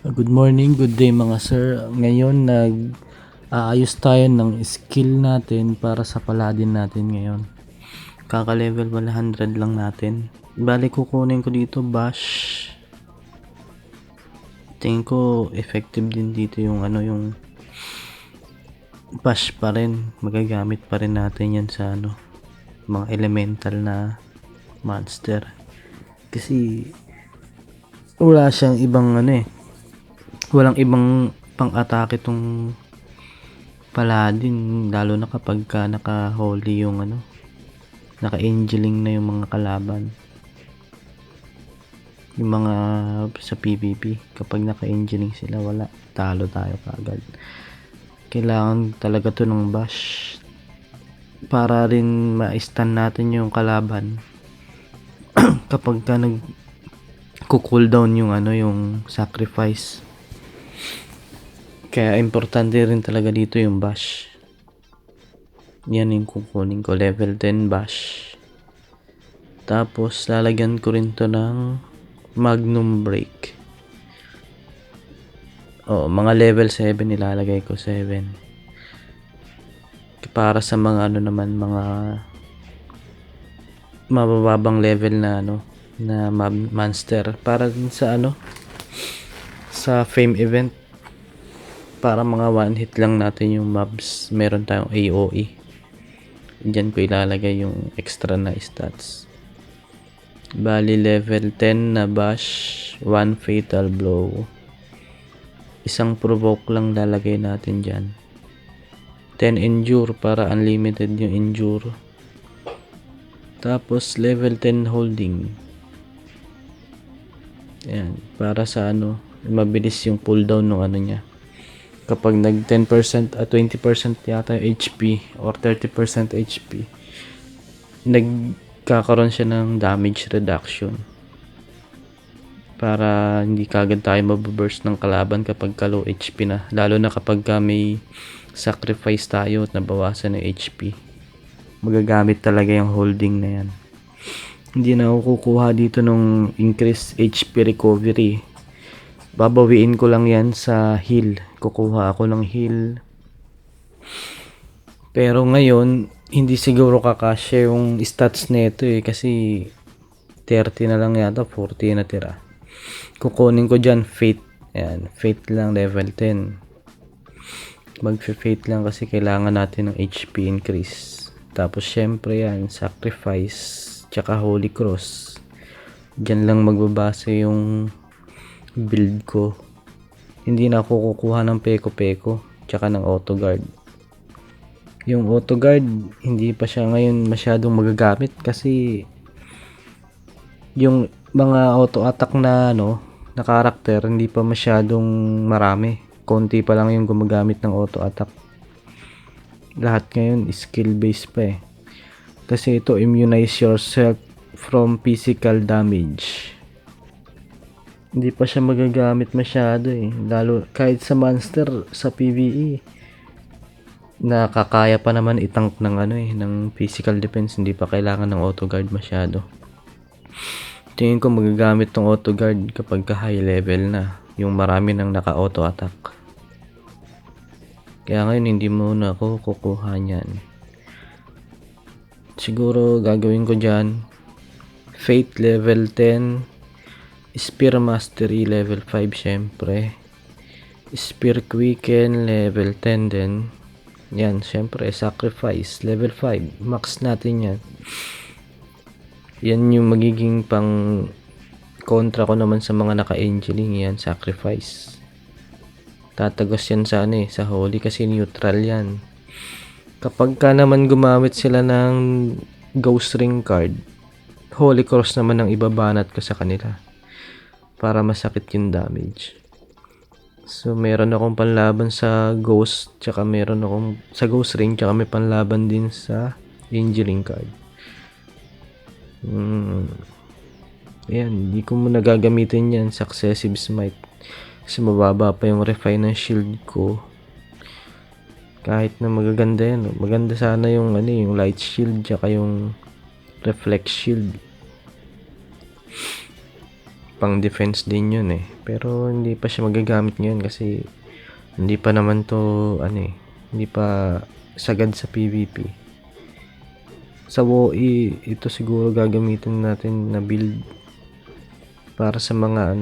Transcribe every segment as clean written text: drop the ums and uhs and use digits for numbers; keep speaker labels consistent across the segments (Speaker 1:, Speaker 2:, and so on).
Speaker 1: Good morning, good day mga sir. Ngayon aayos tayo ng skill natin para sa paladin natin ngayon. Kaka-level 100 lang natin. Bali kukunin ko dito bash. Tingin ko effective din dito yung yung bash pa rin. Magagamit pa rin natin yan sa mga elemental na monster. Kasi wala siyang ibang walang ibang pang-atake tong paladin, lalo na kapag naka-holy yung naka-angeling na yung mga kalaban. Yung mga sa PvP, kapag naka-angeling sila, wala, talo tayo kaagad. Kailangan talaga to ng bash para rin ma-stun natin yung kalaban kapag nag-cooldown yung sacrifice. Kaya importante rin talaga dito yung bash. Yan yung kukunin ko, level 10 bash. Tapos lalagyan ko rin to ng magnum break. Mga level 7 nilalagay ko, 7. Para sa mga naman, mga mabababang level na na monster, para din sa sa fame event, para mga one hit lang natin yung mobs. Meron tayong AOE. Diyan ko ilalagay yung extra na stats. Bali level 10 na bash, 1 fatal blow. Isang provoke lang lalagay natin dyan. 10 endure para unlimited yung endure. Tapos level 10 holding. Ayan, para sa mabilis yung cooldown ng niya. Kapag nag 10% at 20% yata yung HP or 30% HP, nagkakaroon siya ng damage reduction para hindi kagad tayo mababurst ng kalaban kapag low HP na, lalo na kapag may sacrifice tayo at nabawasan ng HP. Magagamit talaga yung holding na yan. Hindi na ako kukuha dito ng increased HP recovery. Babawiin ko lang yan sa heal. Kukuha ako ng heal. Pero ngayon, hindi siguro kakasya yung stats nito kasi 30 na lang yata, 40 na tira. Kukunin ko dyan fate. Ayan, fate lang, level 10. Mag-fate lang kasi kailangan natin ng HP increase. Tapos syempre yan, sacrifice tsaka holy cross. Dyan lang magbabase yung build ko. Hindi na ako kukuha ng peko-peko tsaka ng auto guard. Yung auto guard hindi pa siya ngayon masyadong magagamit kasi yung mga auto attack na na karakter hindi pa masyadong marami. Konti pa lang yung gumagamit ng auto attack. Lahat ngayon skill based pa kasi ito, immunize yourself from physical damage. Hindi pa siya magagamit masyado lalo kahit sa monster sa PvE, nakakaya pa naman itank ng ng physical defense. Hindi pa kailangan ng auto guard masyado. Tingin ko magagamit tong auto guard kapag high level na, yung marami nang naka auto attack. Kaya ngayon hindi muna ako kukuha niyan. Siguro gagawin ko dyan Fate level 10, Spear Mastery level 5 syempre, Spear Quicken level 10 din. Yan, syempre Sacrifice level 5, max natin yan. Yan yung magiging pang kontra ko naman sa mga naka-angeling. Yan, Sacrifice. Tatagos yan sa sa holy kasi neutral yan. Kapag naman gumamit sila ng Ghost Ring card, Holy Cross naman ang ibabanat ko sa kanila para masakit yung damage. So meron akong panlaban sa Ghost, tsaka meron akong sa Ghost Ring, tsaka may panlaban din sa Angeling card. Ayan, hindi ko muna gagamitin yan successive smite kasi mababa pa yung refine ng shield ko. Kahit na magaganda yan, maganda sana yung yung light shield tsaka yung reflect shield. pang defense din yun eh. Pero hindi pa siya magagamit ngayon kasi hindi pa naman to hindi pa sagad sa PvP. Sa WoE, ito siguro gagamitin natin na build para sa mga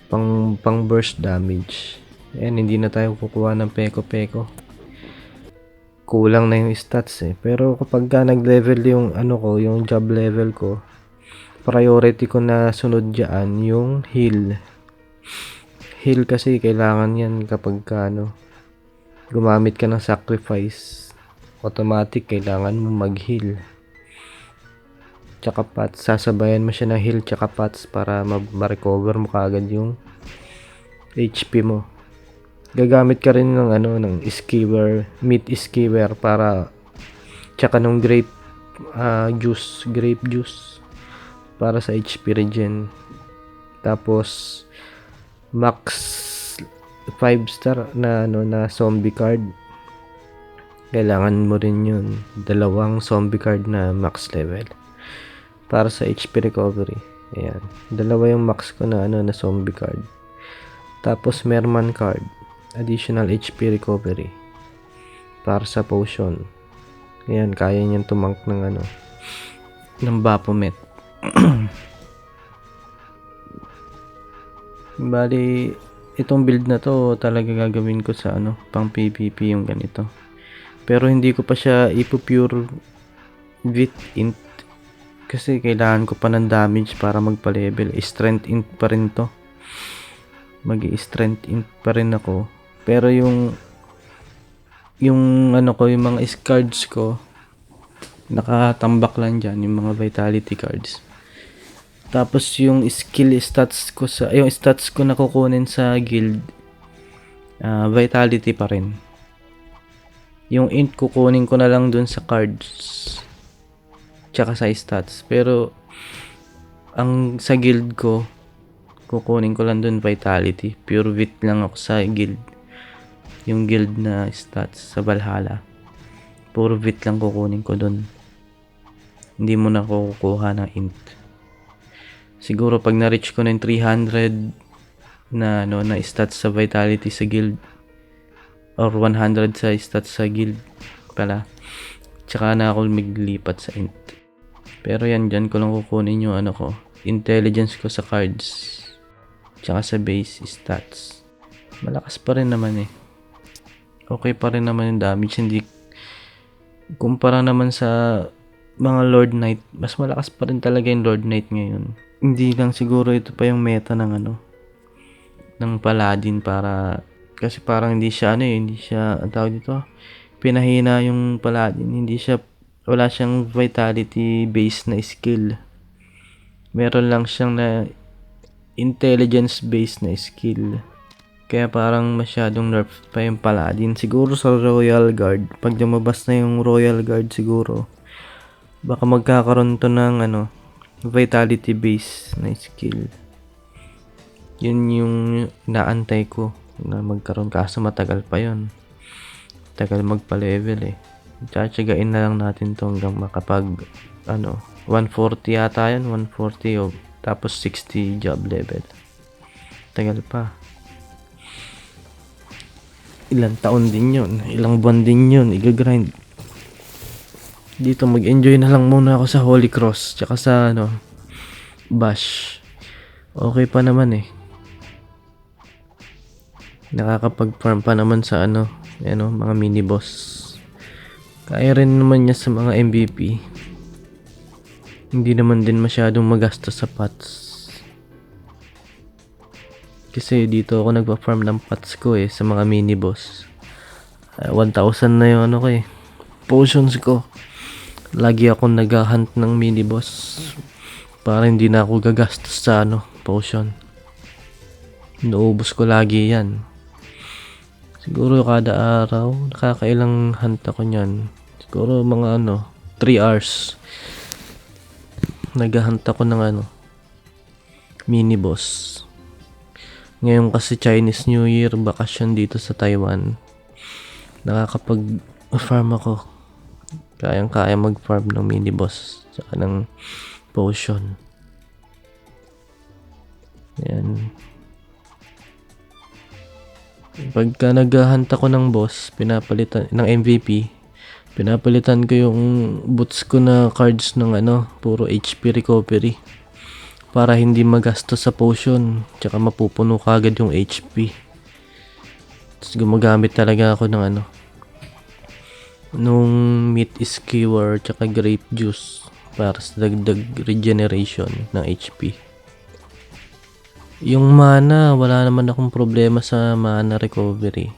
Speaker 1: pang burst damage. Ayan, hindi na tayo kukuha ng peko-peko. Kulang na yung stats eh. Pero kapag nag-level yung yung job level ko, priority ko na sunod dyan yung heal. Heal kasi kailangan yan kapag gumamit ka ng sacrifice. Automatic kailangan mo mag-heal. Tsaka pots, sasabayan mo siya ng heal tsaka pots para ma-recover mo kaagad yung HP mo. Gagamit ka rin ng ng skewer, meat skewer para tsaka ng grape juice para sa HP regen. Tapos max 5 star na na zombie card. Kailangan mo rin yun. 2 zombie card na max level para sa HP recovery. Ayan. 2 yung max ko na na zombie card. Tapos merman card, additional HP recovery para sa potion. Ayan, kaya niyan tumank ng ng Baphomet. Bali, itong build na to talaga gagawin ko sa pang PvP yung ganito. Pero hindi ko pa siya ipo-pure with int kasi kailangan ko pa ng damage para magpa-level. Strength int pa rin to. Mag-i-strength int pa rin ako. Pero yung ko, yung mga cards ko nakatambak lang dyan, yung mga vitality cards. Tapos yung skill stats ko yung stats ko na kukunin sa guild, vitality pa rin. Yung int kukunin ko na lang dun sa cards tsaka sa stats. Pero ang sa guild ko kukunin ko lang dun vitality. Pure vit lang ako sa guild. Yung guild na stats sa Valhalla, puro vit lang kukunin ko dun. Hindi mo na kukuha ng int. Siguro pag na-reach ko na yung 300 na na stats sa vitality sa guild, or 100 sa stats sa guild pala, tsaka na ako maglipat sa int. Pero yan, dyan ko lang kukunin yung ko, intelligence ko sa cards tsaka sa base stats. Malakas pa rin naman eh. Okay pa rin naman yung damage. Hindi kumpara naman sa mga Lord Knight, mas malakas pa rin talaga yung Lord Knight ngayon. Hindi lang siguro ito pa yung meta ng ng Paladin, para kasi parang hindi siya hindi siya ang tawag dito, pinahina yung Paladin. Wala siyang vitality based na skill. Meron lang siyang na intelligence based na skill. Kaya parang masyadong nerf pa yung Paladin. Siguro sa Royal Guard, pag lumabas na yung Royal Guard siguro, baka magkakaroon to ng vitality base na skill. Yun yung naantay ko na magkaroon, kaso matagal pa yun. Tagal magpa-level eh. Tsatsagain na lang natin to hanggang makapag 140 yata yun, 140 tapos 60 job level. Tagal pa. Ilang taon din yun, ilang buwan din yun, i-grind. Dito mag-enjoy na lang muna ako sa Holy Cross tsaka sa Bash. Okay pa naman eh. Nakakapag-farm pa naman sa mga mini boss. Kaya rin naman niya sa mga MVP. Hindi naman din masyadong magastos sa pots. Kasi dito ako nagpa-farm ng pots ko sa mga mini boss. 1,000 na yung potions ko. Lagi ako nag-hunt ng mini boss para hindi na ako gagastos sa potion. Naubos ko lagi yan. Siguro kada araw nakakailang hunt ako niyan. Siguro mga 3 hours nag-hunt ako ng mini boss. Ngayon kasi Chinese New Year, bakasyon dito sa Taiwan. Nakakapag-farm ako. Kayang-kaya mag-farm ng mini boss tsaka ng potion. Ayan. Pagka naghahunt ako ng boss, pinapalitan ng MVP, pinapalitan ko yung boots ko na cards ng puro HP recovery para hindi magastos sa potion, tsaka mapupuno kagad yung HP. Tapos gumagamit talaga ako ng nung meat skewer tsaka grape juice para sa dagdag regeneration ng HP. Yung mana, wala naman akong problema sa mana recovery.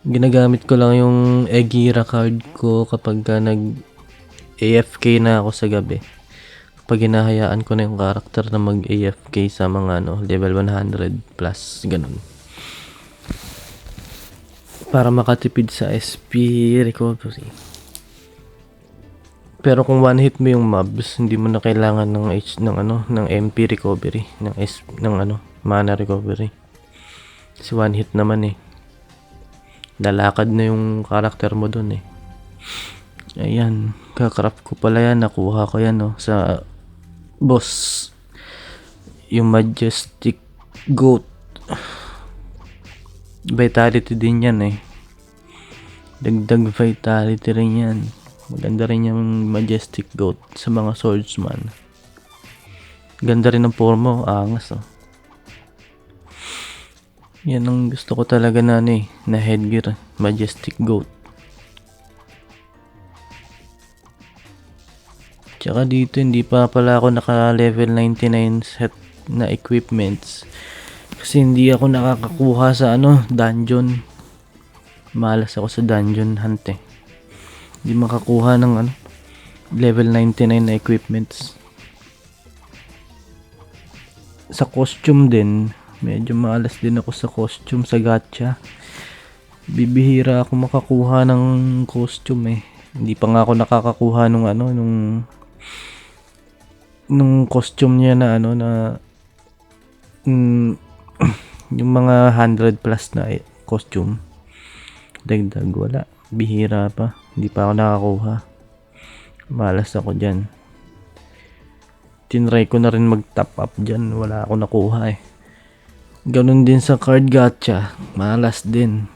Speaker 1: Ginagamit ko lang yung Egira card ko kapag nag AFK na ako sa gabi. Kapag hinahayaan ko na yung karakter na mag AFK sa mga level 100 plus, ganun. Para makatipid sa SP recovery. Pero kung one hit mo yung mobs, hindi mo na kailangan ng MP recovery, ng mana recovery. Kasi one hit naman lalakad na yung karakter mo dun Ayan, kakraft ko pala yan, nakuha ko yan sa boss. Yung Majestic Goat. Vitality din yan Dagdag vitality rin yan. Maganda rin yung Majestic Goat sa mga swordsman. Ganda rin ng forma, angas Yan ang gusto ko talaga na headgear, Majestic Goat. Tsaka dito hindi pa pala ako naka level 99 set na equipments. Kasi hindi ako nakakakuha sa dungeon. Malas ako sa dungeon hunt Hindi makakuha ng level 99 na equipments. Sa costume din, medyo malas din ako sa costume sa gacha. Bibihira ako makakuha ng costume Hindi pa nga ako nakakakuha nung costume niya na yung mga 100 plus na costume. Dagdag wala. Bihira pa. Hindi pa ako nakakuha. Malas ako dyan. Tinry ko na rin mag-top up dyan. Wala ako nakuha Ganun din sa card gacha. Malas din.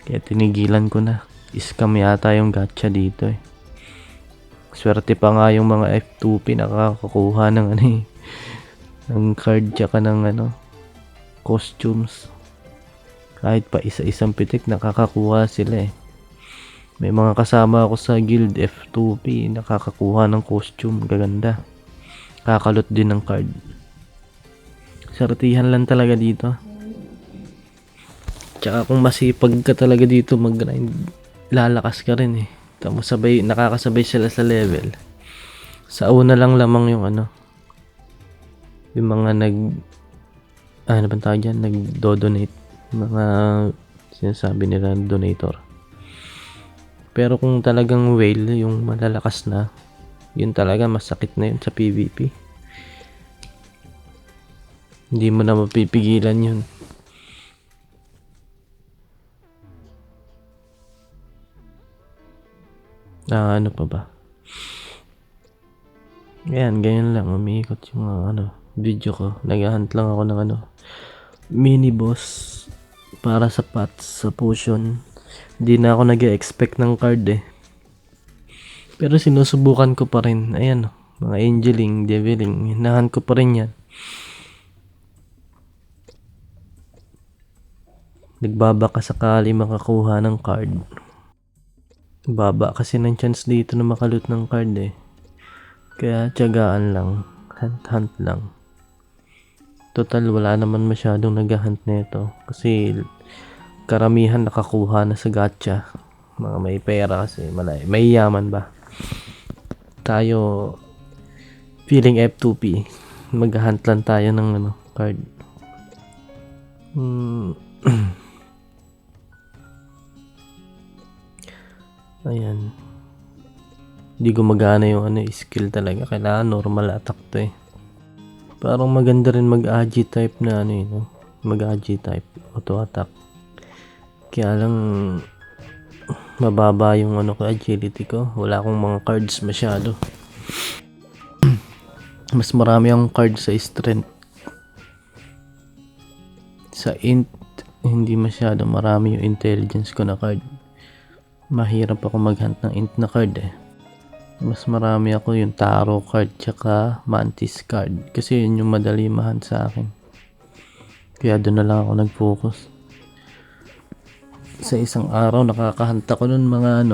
Speaker 1: Kaya tinigilan ko na. Scam yata yung gacha dito Swerte pa nga yung mga F2P nakakakuha ng ng card tsaka ng costumes. Kahit pa isa-isang pitik nakakakuha sila May mga kasama ako sa guild F2P nakakakuha ng costume, gaganda. Kakalot din ng card. Sartihan lang talaga dito. Tsaka kung masipag ka talaga dito mag-grind, lalakas ka rin Tapos nakakasabay sila sa level. Sa una lang lamang yung yung mga bang tawag dyan? Nagdo-donate. Mga sinasabi nila donator. Pero kung talagang whale, yung malalakas na, yun talaga masakit na yun sa PvP. Hindi mo na mapipigilan yun. Ano pa ba? Ayan, ganyan lang. Umiikot yung video ko. Nag-hunt lang ako ng mini boss para sa pots, sa potion. Hindi na ako nag-expect ng card Pero sinusubukan ko pa rin. Ayan mga angeling, deviling. Hinahunt ko pa rin yan. Nagbabaka sakali makakuha ng card. Baba kasi ng chance dito na makalut ng card Kaya tiyagaan lang. Hunt lang. Total wala naman masyadong nag-hunt nito. Kasi karamihan nakakuha na sa gacha. Mga may pera kasi. May yaman ba? Tayo feeling F2P. Mag-hunt lang tayo ng card. Ayan. Hindi gumagana yung skill talaga. Kailangan normal attack to Parang maganda rin mag-agi type na mag-agi type auto attack. Kaya lang mababa yung agility ko. Wala akong mga cards masyado. Mas marami ang card sa strength. Sa int, hindi masyado marami yung intelligence ko na card. Mahirap ako mag-hunt ng int na card eh. Mas marami ako yung tarot card tsaka mantis card. Kasi yun yung madali ma-hunt sa akin. Kaya doon na lang ako nag-focus. Sa isang araw nakakahunt ako nun mga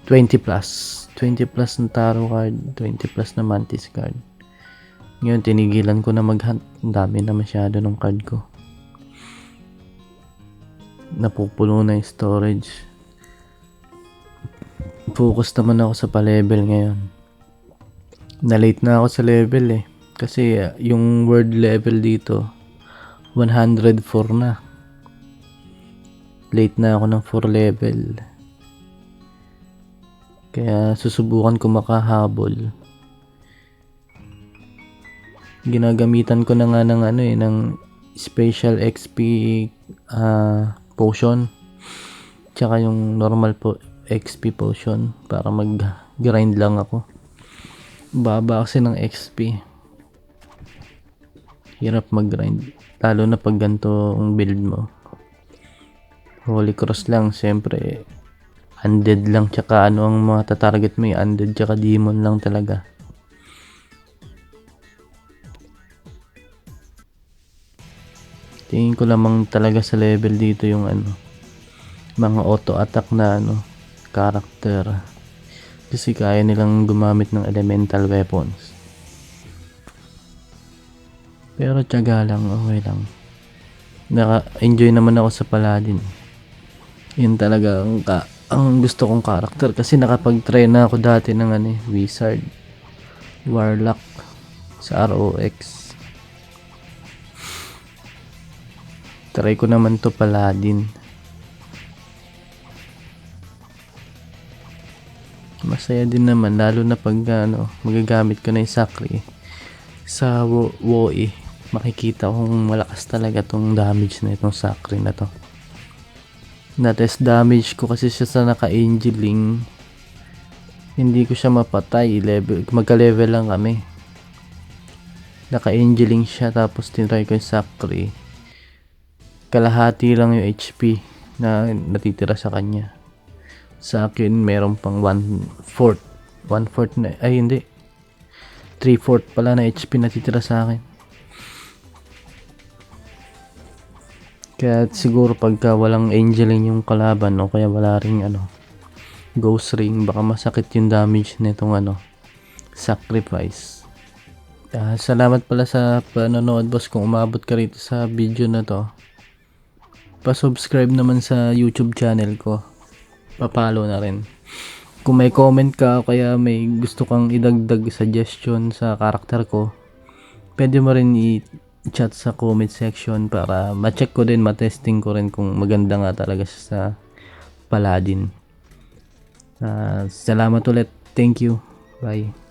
Speaker 1: 20 plus. 20 plus na tarot card, 20 plus na mantis card. Ngayon tinigilan ko na mag-hunt. Ang dami na masyado ng card ko. Napupuno na yung storage. Focus naman ako sa pa-level ngayon. Na-late na ako sa level eh. Kasi yung word level dito 104 na. Late na ako ng 4 level. Kaya susubukan ko makahabol. Ginagamitan ko na nga ng ng special XP potion. Tsaka yung normal XP potion para mag-grind lang ako. Baba kasi ng XP. Hirap mag-grind. Lalo na pag ganito ang build mo. Holy Cross lang, siyempre undead lang tsaka ang mga tatarget mo yung undead tsaka demon lang talaga. Tingin ko lamang talaga sa level dito yung mga auto attack na character. Kasi kaya nilang gumamit ng elemental weapons. Pero tiyaga lang, okay lang. Naka-enjoy naman ako sa Paladin. Yun talaga ang gusto kong character kasi nakapag-try na ako dati ng Wizard, Warlock sa ROX. Try ko naman to Paladin. Masaya din naman lalo na pag magagamit ko na yung Sakri sa WoE. Makikita kong malakas talaga tong damage na itong Sakri na to. Na-test damage ko kasi siya sa naka-angeling. Hindi ko siya mapatay. Magka-level lang kami. Naka-angeling siya tapos tinry ko yung Sakri. Kalahati lang yung HP na natitira sa kanya. Sa akin meron pang 1/4 na, ay hindi 3/4 pala na HP natitira sa akin. Kaya siguro pagka walang angeling yung kalaban o kaya wala ring ghost ring, baka masakit yung damage nitong sacrifice. Salamat pala sa panonood boss. Kung umabot ka rito sa video na to, pa-subscribe naman sa YouTube channel ko, pa-follow na rin. Kung may comment ka o kaya may gusto kang idagdag suggestion sa karakter ko, pwede mo rin i-chat sa comment section para ma-check ko din, ma-testing ko rin kung maganda nga talaga siya sa Paladin. Salamat ulit. Thank you. Bye.